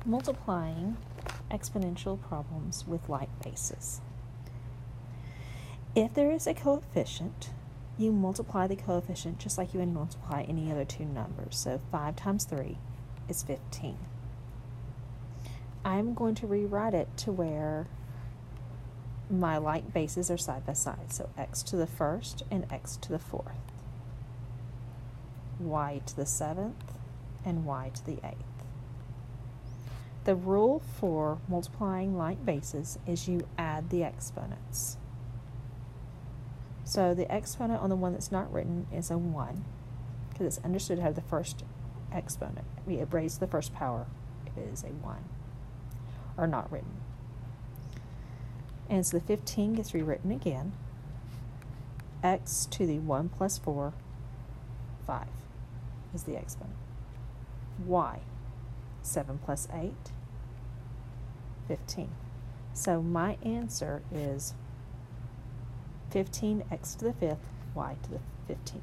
multiplying exponential problems with like bases. If there is a coefficient, you multiply the coefficient just like you would multiply any other two numbers. So 5 times 3 is 15. I'm going to rewrite it to where my like bases are side by side. So x to the first and x to the fourth, y to the seventh and y to the eighth. The rule for multiplying like bases is you add the exponents. So the exponent on the one that's not written is a 1, because it's understood to have the first exponent. We raise the first power is a 1, or not written. And so the 15 gets rewritten again. X to the 1 plus 4, 5 is the exponent. Y, 7 plus 8, 15. So my answer is 15x to the 5th, y to the 15th.